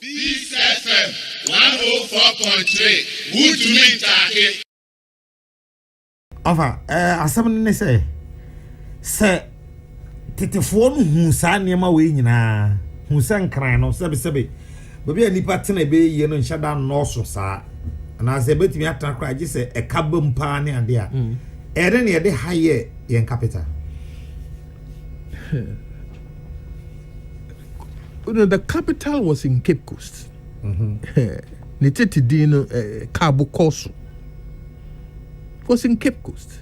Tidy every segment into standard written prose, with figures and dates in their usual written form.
Peace FM 104.3. Who to me take? Ava, asem ne se tetefo no hu sa niema we nyina hu san kran no sebe baby anipa tena be ye no nhada no so sa na se betimi atan kra agi se ekabam pa ne ade a ere ne de haye yen capital. The capital was in Cape Coast. Niteti dino Cabo Coast was in Cape Coast.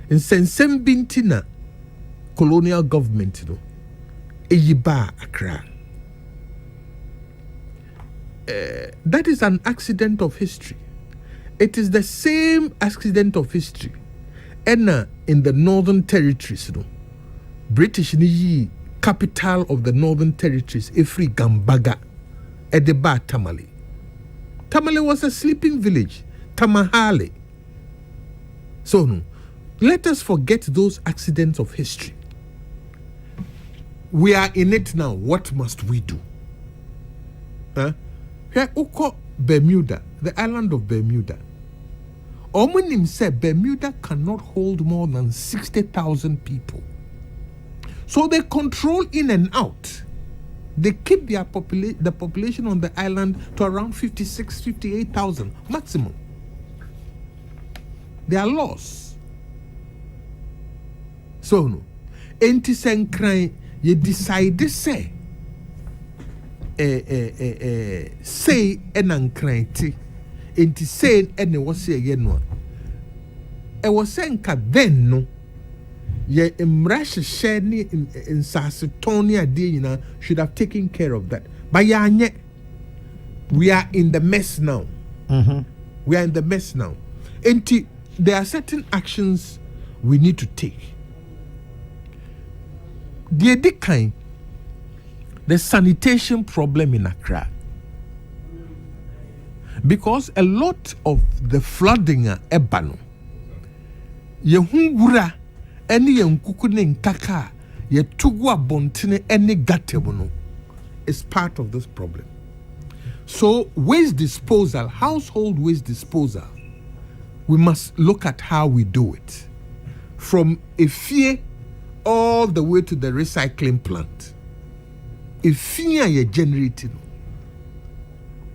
In Sensem Bintina colonial government, Eyiba Accra. That is an accident of history. It is the same accident of history. And in the Northern Territories, British ni capital of the Northern Territories, Efri Gambaga, Edeba Tamale. Tamale was a sleeping village, Tamahale. So no, let us forget those accidents of history. We are in it now. What must we do? Here, Uko Bermuda, the island of Bermuda. Omunim said Bermuda cannot hold more than 60,000 people. So they control in and out. They keep their the population on the island to around 56, 58,000 maximum. They are lost. So no, enti senkran ye decide say say enankranti enti say ene wose ye no e was senka then no ye imrash ni in Sasitonia de should have taken care of that. But yanye, we are in the mess now. We are in the mess now. And there are certain actions we need to take. The sanitation problem in Accra. Because a lot of the flooding ebano. Yehungura any yankukune nkaka ye tugwa bontine any gatebono is part of this problem. So waste disposal, household waste disposal, we must look at how we do it. From Efie all the way to the recycling plant. Efie ye generating,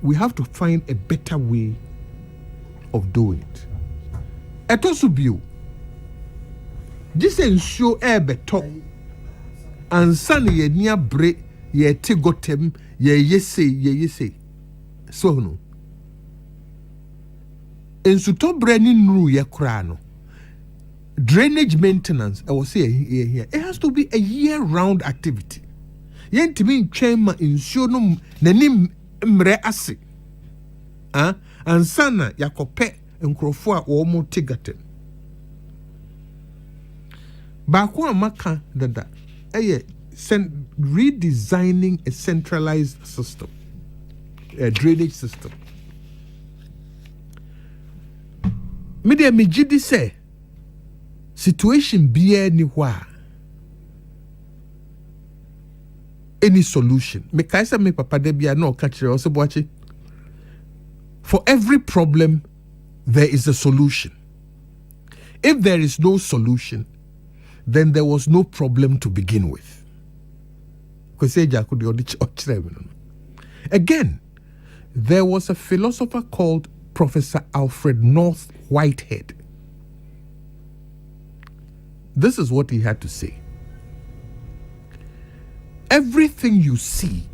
we have to find a better way of doing it. Etosubiu. This ensure beto and son ye near break ye tigotem ye say. So no. En suto breni nru ye krano. Drainage maintenance, I will say here. It has to be a year-round activity. Yen to me chema ensure no nenim mre ase. And sana yakope nkrofo a omo tigatem. Bakwa maka dada redesigning a centralized system, a drainage system. Media mijidi say situation be anywhere. Any solution. Me kaisa me papa debia no kachire also boachi. For every problem there is a solution. If there is no solution, then there was no problem to begin with. Again, there was a philosopher called Professor Alfred North Whitehead. This is what he had to say. Everything you see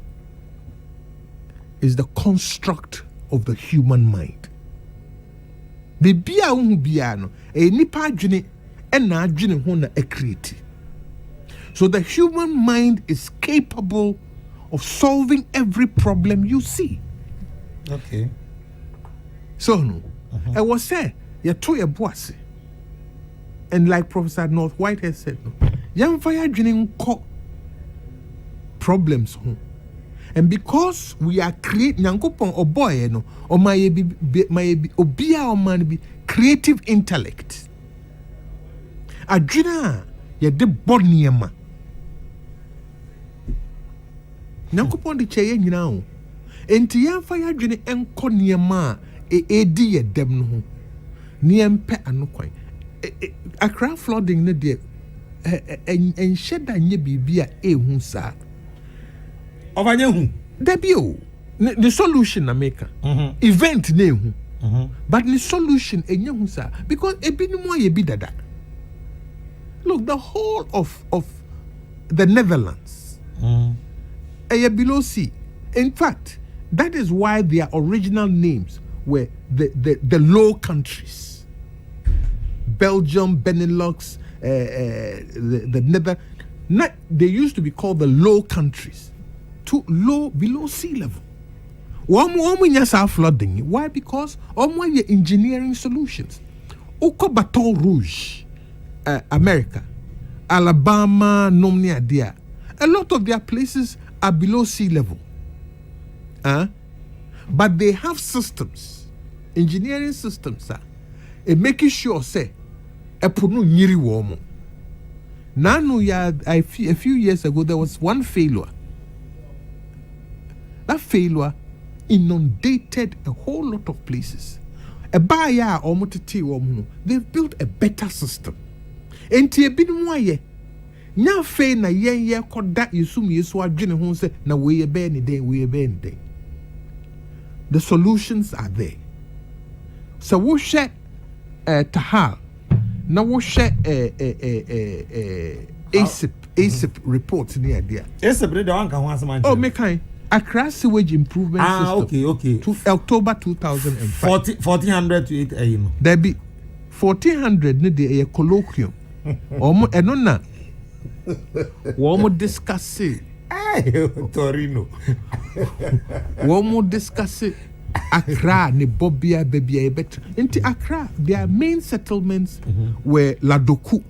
is the construct of the human mind. The bia unbiano, a nipa jini. So the human mind is capable of solving every problem you see. Okay. So no, I was saying, you're too a boss. And like Professor North Whitehead said, no, young fire drinking problems home. And because we are creating Yankopon or boy, no, or my obia or man be creative intellect. Adwina ye de boniema. Nyankopon de cheye nyina o. enti yɛmfa yɛadwene ɛnkɔ nneɛma a ɛdi yɛ dɛm no ho nneɛmpɛ ano kwan Accra flooding no deɛ ɛnhyɛ da nyɛ biribi a ɛhu saa ɔfanyɛ hu dabi o the solution na make event na ehu but the solution ɛnyɛ hu saa because ebinom ayɛ bi dada look the whole of the Netherlands below sea. In fact, that is why their original names were the Low Countries. Belgium, Benelux, the Netherlands. They used to be called the Low Countries. Below sea level. Flooding. Why? Because engineering solutions. Oko Baton Rouge, America, Alabama, Nomnia there. A lot of their places are below sea level. But they have systems, engineering systems, making sure say a nyiri womo. Now, a few years ago, there was one failure. That failure inundated a whole lot of places. They've built a better system. And nya fe na yen koda yesum yesu adwene ho se na we be ni den the solutions are there. So wo hwe tahal na wo hwe ASIP report ni idea ASIP read one kan ho asema oh me kan Accra sewage improvement system okay to October 2005 1400 to 8 you know there be 1400 ni de colloquium omo eno na Womo discuss it. Torino. Womo discuss it. Accra, ni Bobia, Bebia, better. Into Accra, their main settlements were Ladoku,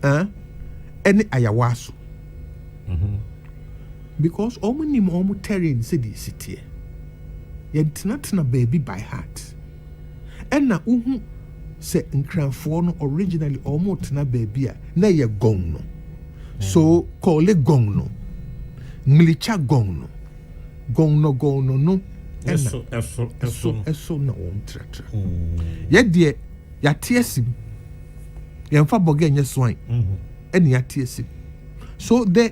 and Ayawasu. Because omo terrain city. Yet not na baby by heart. And na se nkranfo originally omo tena baby na ye gong no. So call it gongno, milicha gongno no. Eso na on tratra. Ye ya tiesim. Ye mfa boge nye swine. Eni ya tiesim. So there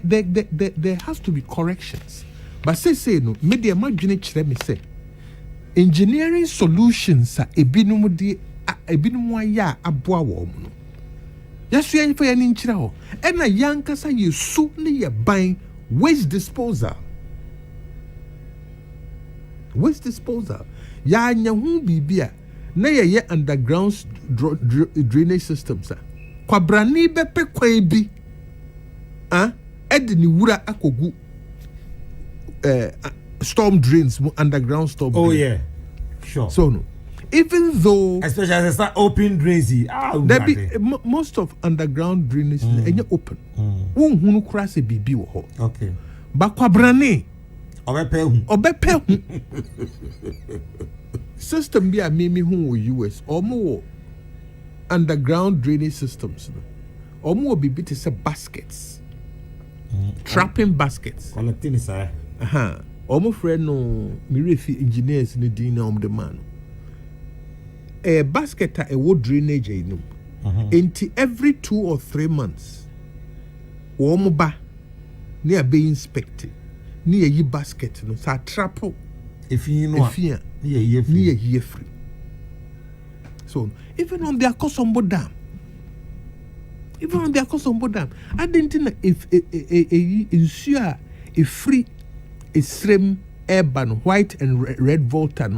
has to be corrections. But say no, media madwene kire me say engineering solutions a ebinom aya aboa wo no. Yes, we are for an inch now. And a young cassa you soon buying waste disposal. Waste disposal. Ya who be beer. Nay, ye underground drainage systems. Quabrani bepe quabi. Edini wura akogu storm drains, underground storm drains. Oh, yeah. Sure. So, no. Even though especially as they start open drains, there be most of underground drainage is open. Hunu cross a BB wo. Okay. But kwabrane obepe system be a mimi hu US or more underground drainage systems. Or more be bit is baskets. Trapping baskets. Collecting is Almost friend no mirifi engineers in the dinner the man. A basket a wood drainage into every 2 or 3 months ba near be inspected near ye basket no sa trapo if you know near ye free. So even on their Kosombo Dam I didn't know if ensure a free a stream urban white and red volta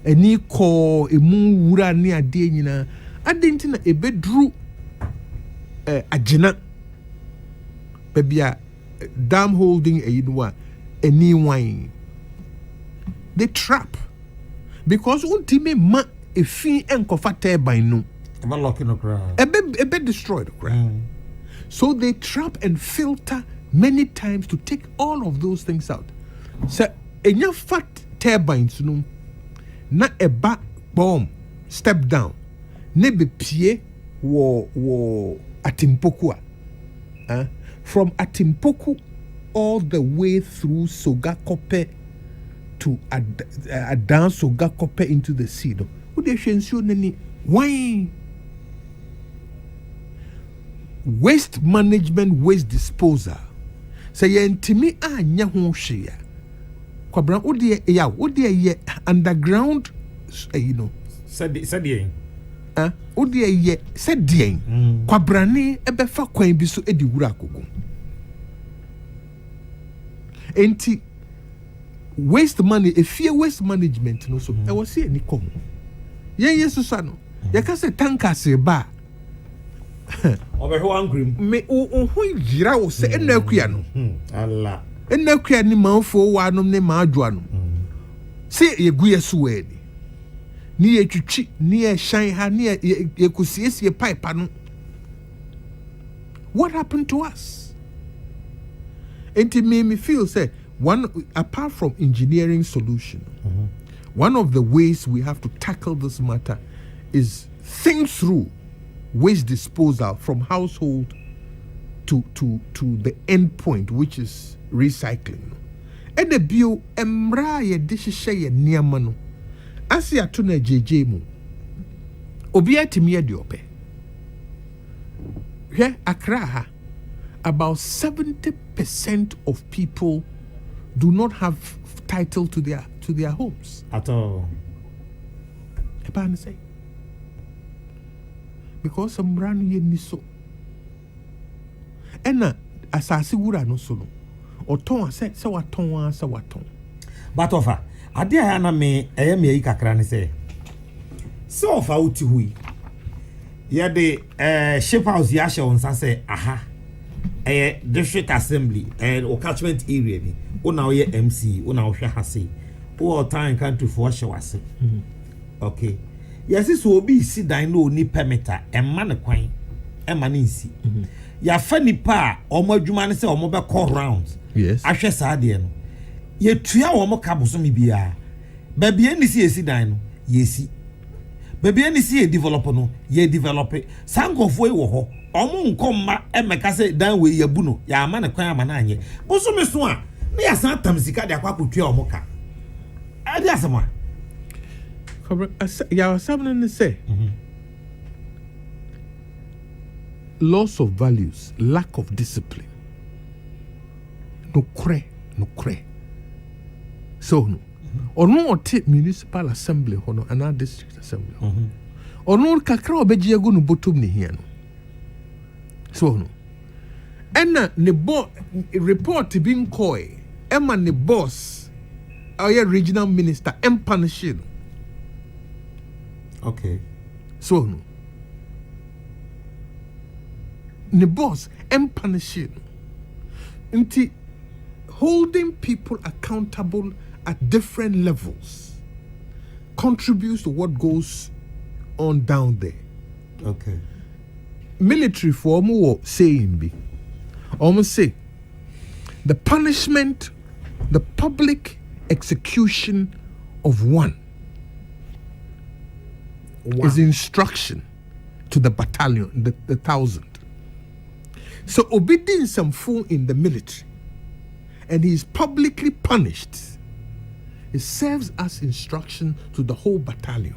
eni ko emu wura ni ade nyina adenti na ebedru agina bebia dam holding eyinwa eni wine they trap because untime ma efi enkofa turbine no eba locking the ground ebe destroy the ground. So they trap and filter many times to take all of those things out. So enya fat turbines no na eba bomb step down ne be pie wo Atimpoku from Atimpoku all the way through Sogakope to Adan Sogakope into the sea. No, would they show any why? Waste management, waste disposal. Say yentimi anya ho hwe ya. Kwabran odi ya ye underground said odi ye said dien. Kwabrane ebefa kwan bi so edi wura akogo. Enti waste money, waste management no so. E was see any come. Yen yesusa no. Ya ka say tankers ba. Obeho angry. Me hu yira wo se enakua no. Allah. Enakua ni manfo wa no ne maadwa no. Se yegu yesu we ni ye twitwi ni ye shan ha ni ye kusiesie pipe no. What happened to us? It made me feel say apart from engineering solution, one of the ways we have to tackle this matter is think through waste disposal from household to the end point, which is recycling. And the bio emra ye dehye ye niama no asia to na jeje mu obi atimi ade ope hwe Accra ha about 70% of people do not have title to their homes at all. Eba say because some brand ye ni so ena asase wura no so no oton se waton but offer ade a na me eye me yi kakra ne say so offer uti hui ye de ship house ya she on say aha district assembly or catchment area ni una ye MC una hwe hase o time country for hwe wase okay. Yes, so obi si dan no ni permitter emma ne kwan emma ne nsi ya fa nipa omo adwuma ne se omo be call round yes ahwe saa de no ye tua omo ka boso mi bia ba bia ni si esi dan no yesi ba bia ni si e develop no ye develop sankofo e wo ho omo nkomma emeka se dan we yabu no ya ama ne kwan ama na anye boso me so a na ya san tamsika de akwa tua omo ka ade asema yeah, something say loss of values, lack of discipline. No cre. So no. Or no take municipal assembly or no another district assembly. Or no kakra obeji go no bottom ni here no. So no. And ne report being coy. Emma ne boss our regional minister punishing. Okay. So no. The boss punishing. Inti holding people accountable at different levels contributes to what goes on down there. Okay. Military form or saying be almost say the punishment, the public execution of one. Wow. Is instruction to the battalion, the 1,000. So obedience some fool in the military, and he is publicly punished. It serves as instruction to the whole battalion.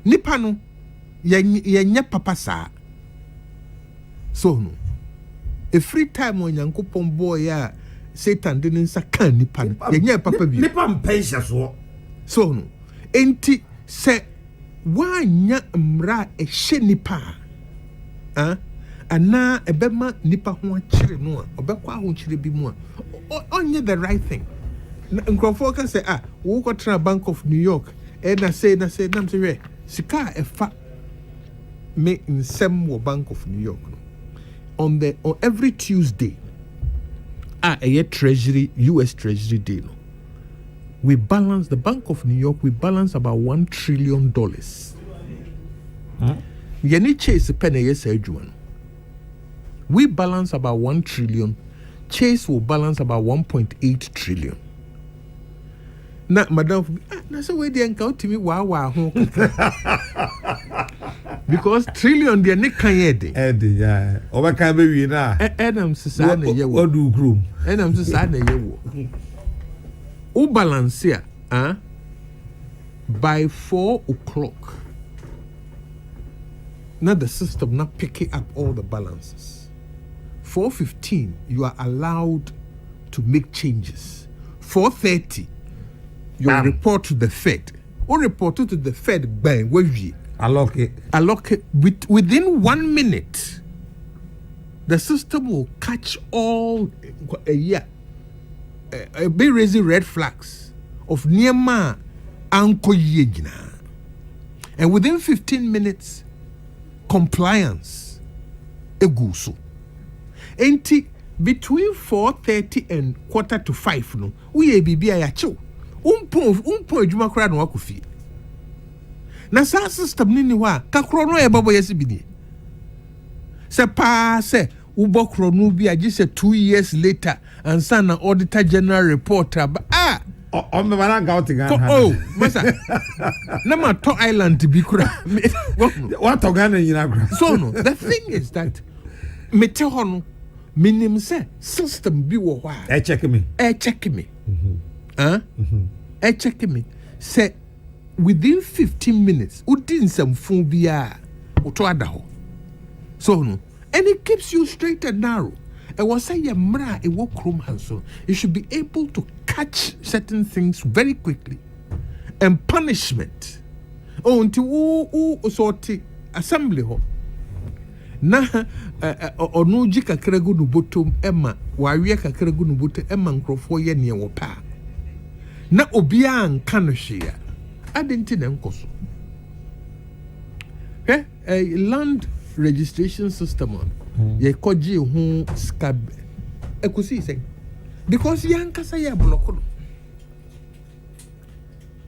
Nipano, yenya papa sa. So no, a free time when yankopon boy ya Satan didn't sa kan nipano. Yenya papa bi. Nipa mpensha so. So no, enti se wanya mra ehye nipa ana ebema nipa ho akire no a obekwa ho kire bi mu a onye the right thing. Nkrofo can say wo ko tra Bank of New York na say nam say we sika efa me nsem wo Bank of New York no on every Tuesday Treasury US Treasury day no. We balance the Bank of New York. We balance about $1 trillion. Yeni Chase penny yes one. We balance about 1 trillion. Chase will balance about 1.8 trillion. Now, madam, na so we dey encounter me wow. because trillion de ne kan yede Eddie, yeah. Obaka be na. Enam sisa na ye wo. What do groom? Enam sisa na ye wo. O balance here, by 4 o'clock. Now the system not picking up all the balances. 4:15, you are allowed to make changes. 4:30, you report to the Fed. Or report to the Fed bang where you allocate within 1 minute. The system will catch all be raising red flags of Niema Anko Yegina. And within 15 minutes, compliance eguso. Enti between 4:30 and 4:45 no we bibia ya chiw umpo adwuma kra no akofi na sa system ni wa ka kro no e babo yesi bidie se pa se ubokro no bi agi se 2 years later and sana auditor general report o me bana ga otiga masa na ma to island bi kura what ogana nyina kura so no the thing is that mete hono minim say system bi wo hwa check me check me say within 15 minutes udin some fun bia uto adaho so no and it keeps you straight and narrow. I was saying, Mra, a walk room handsome. You should be able to catch certain things very quickly. And punishment. Oh, until sorti assembly ho. Na onuji kakregu no bottom Emma, wawie kakregu no bottom Emma nkrofo ye ne wo pa. Na obia anka no hwea. Adenti na nkoso. Land registration system on. Ye koji hu scab ekusi say because yankasa ya block.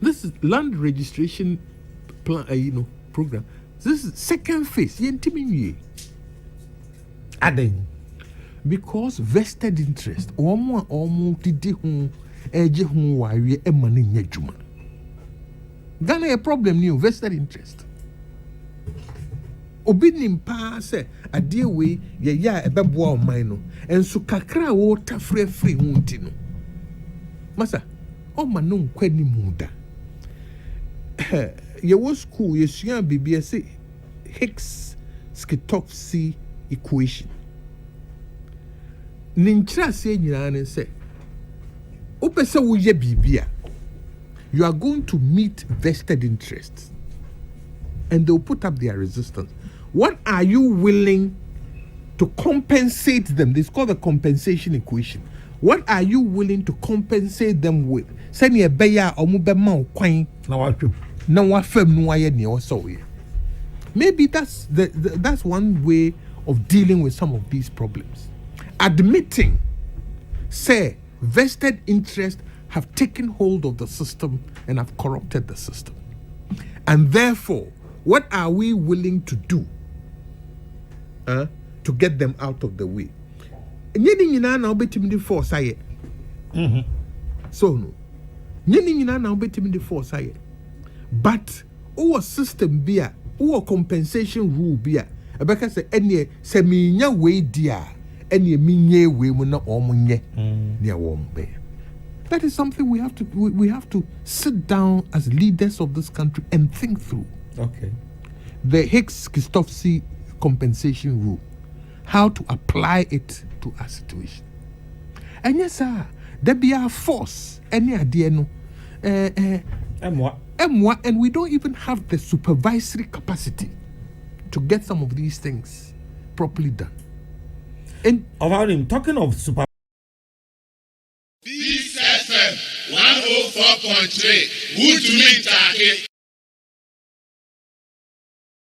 This is land registration plan program. This is second phase yentimi aden because vested interest omo didi hu eje hu wawie e mane nya dwuma. Ghana a problem new vested interest. Obi nimpa se ade we ye ya ebeboa oman no enso kakra wo tafre free hunti no masa o ma no nkwani muda ye wo school ye sua bibia se Hicks-Skitofsky equation ninchira se nyina ne se opese wo ye bibia you are going to meet vested interests and they'll put up their resistance. What are you willing to compensate them? This is called the compensation equation. What are you willing to compensate them with? Send ye beya omubema kwan na wa fam no aye ne so ye. Maybe that's that's one way of dealing with some of these problems. Admitting, say, vested interests have taken hold of the system and have corrupted the system. And therefore, what are we willing to do to get them out of the way? Nyini nyina na obetimi the force aye. So no. Nyini nyina na obetimi the force aye. But our system bia, our compensation rule bia, ebeka say ene se minya we dia, ene minye we mu na omunye ne wombe. That is something we have to sit down as leaders of this country and think through. Okay. The Hicks-Skitofsky compensation rule, how to apply it to our situation. And yes, sir, there be a force, any idea no, and we don't even have the supervisory capacity to get some of these things properly done. And about him talking of super. This FM 104.3. Who to me, Taki?